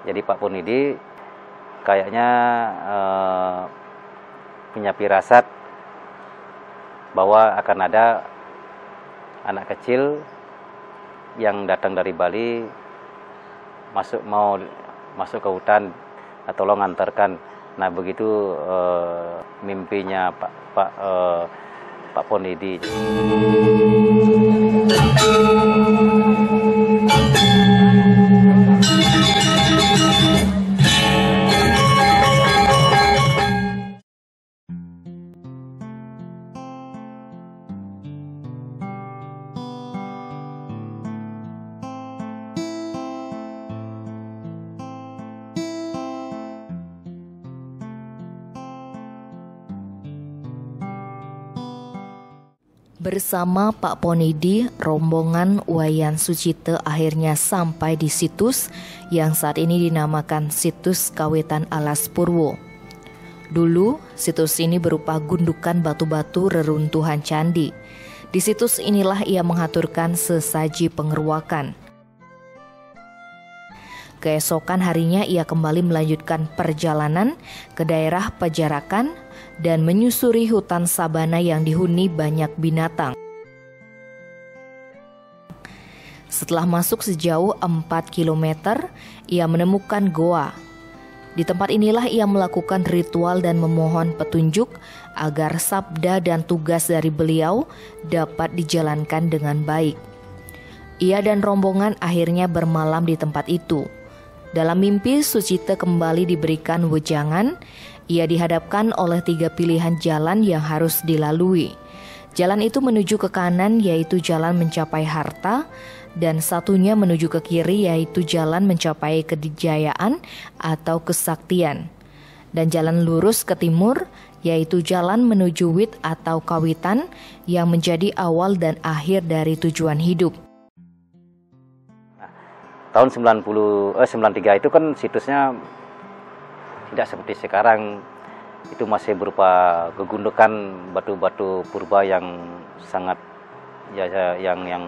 Jadi Pak Ponidi kayaknya punya firasat bahwa akan ada anak kecil yang datang dari Bali mau masuk ke hutan, tolong antarkan. Nah begitu mimpinya Pak Ponidi. Bersama Pak Ponidi, rombongan Wayan Sucite akhirnya sampai di situs yang saat ini dinamakan Situs Kawetan Alas Purwo. Dulu, situs ini berupa gundukan batu-batu reruntuhan candi. Di situs inilah ia mengaturkan sesaji pengeruakan. Keesokan harinya ia kembali melanjutkan perjalanan ke daerah Pajarakan dan menyusuri hutan sabana yang dihuni banyak binatang. Setelah masuk sejauh 4 km, ia menemukan goa. Di tempat inilah ia melakukan ritual dan memohon petunjuk agar sabda dan tugas dari beliau dapat dijalankan dengan baik. Ia dan rombongan akhirnya bermalam di tempat itu. Dalam mimpi, Sucite kembali diberikan wejangan. Ia dihadapkan oleh 3 pilihan jalan yang harus dilalui. Jalan itu menuju ke kanan, yaitu jalan mencapai harta, dan satunya menuju ke kiri, yaitu jalan mencapai kedijayaan atau kesaktian. Dan jalan lurus ke timur, yaitu jalan menuju wit atau kawitan yang menjadi awal dan akhir dari tujuan hidup. Tahun 93 itu kan situsnya tidak seperti sekarang, itu masih berupa gegundukan batu-batu purba yang sangat yang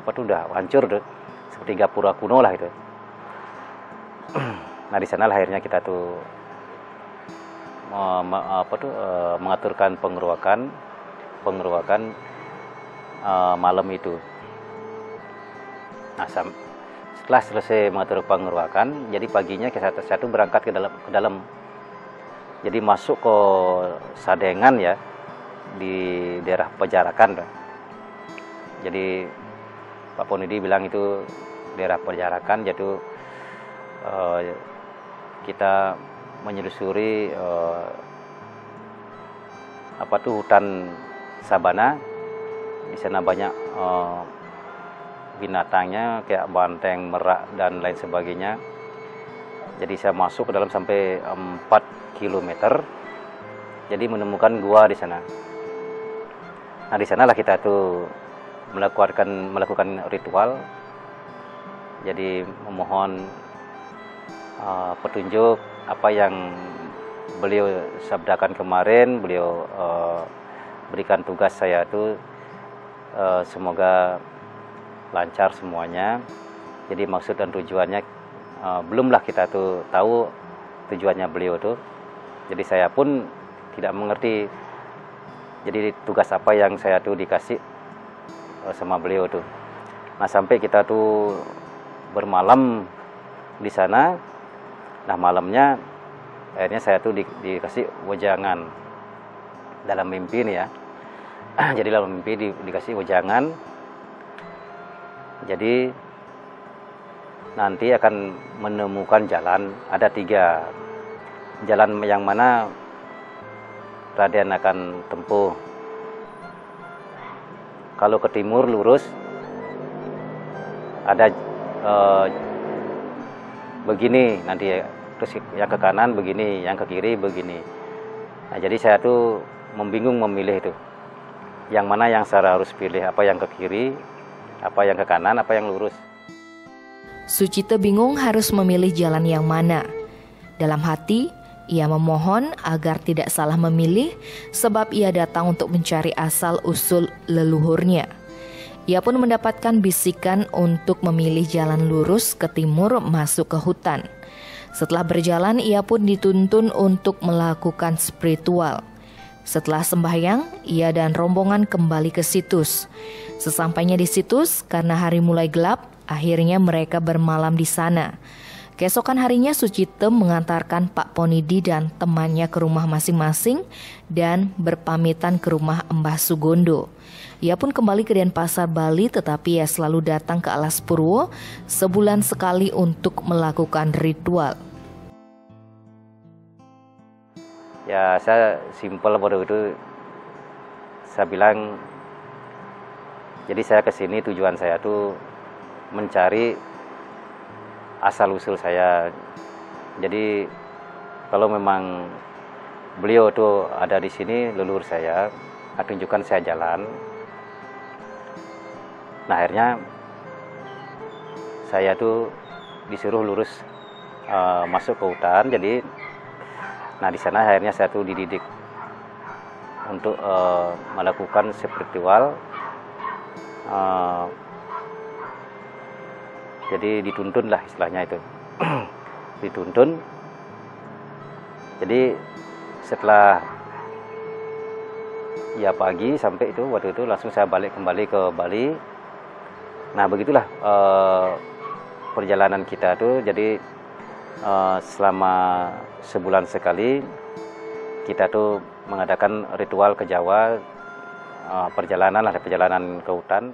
udah hancur tuh, seperti gapura kuno lah itu. Nah di sana akhirnya kita tuh mengaturkan pengeruakan malam itu. Nah, setelah selesai mengatur pengeruakan, jadi paginya saya tuh berangkat ke dalam. Jadi masuk ke Sadengan ya, di daerah Pajarakan. Jadi Pak Ponidi bilang itu daerah Pajarakan, yaitu kita menyelusuri hutan sabana. Di sana banyak binatangnya kayak banteng, merak dan lain sebagainya. Jadi saya masuk ke dalam sampai 4 km. Jadi menemukan gua di sana. Nah di sanalah kita tuh melakukan ritual. Jadi memohon petunjuk apa yang beliau sabdakan kemarin. Beliau berikan tugas saya tuh semoga lancar semuanya. Jadi maksud dan tujuannya belumlah kita tuh tahu tujuannya beliau tuh. Jadi saya pun tidak mengerti. Jadi tugas apa yang saya tuh dikasih sama beliau tuh. Nah sampai kita tuh bermalam di sana. Nah malamnya akhirnya saya tuh dikasih wejangan dalam mimpi nih ya. Jadi dalam mimpi dikasih wejangan. Jadi nanti akan menemukan jalan, ada 3 jalan yang mana Raden akan tempuh. Kalau ke timur lurus, ada begini nanti ya, terus yang ke kanan begini, yang ke kiri begini. Nah jadi saya tuh membingung memilih itu, yang mana yang saya harus pilih, apa yang ke kiri, apa yang ke kanan, apa yang lurus. Sucite bingung harus memilih jalan yang mana. Dalam hati, ia memohon agar tidak salah memilih sebab ia datang untuk mencari asal-usul leluhurnya. Ia pun mendapatkan bisikan untuk memilih jalan lurus ke timur masuk ke hutan. Setelah berjalan, ia pun dituntun untuk melakukan spiritual. Setelah sembahyang, ia dan rombongan kembali ke situs. Sesampainya di situs, karena hari mulai gelap, akhirnya mereka bermalam di sana. Keesokan harinya Sucitem mengantarkan Pak Ponidi dan temannya ke rumah masing-masing dan berpamitan ke rumah Mbah Sugondo. Ia pun kembali ke Denpasar, Bali, tetapi ia selalu datang ke Alas Purwo sebulan sekali untuk melakukan ritual. Ya, saya simpel pada itu. Saya bilang, jadi saya ke sini tujuan saya tuh mencari asal-usul saya. Jadi kalau memang beliau tuh ada di sini, leluhur saya, tunjukkan saya jalan. Nah, akhirnya saya tuh disuruh lurus masuk ke hutan. Jadi, nah di sana akhirnya saya tuh dididik untuk melakukan spiritual. Jadi dituntun lah istilahnya itu, dituntun. Jadi setelah ya pagi sampai itu waktu itu langsung saya balik kembali ke Bali. Nah begitulah perjalanan kita tuh. Jadi selama sebulan sekali kita tuh mengadakan ritual ke Jawa, perjalanan ke hutan.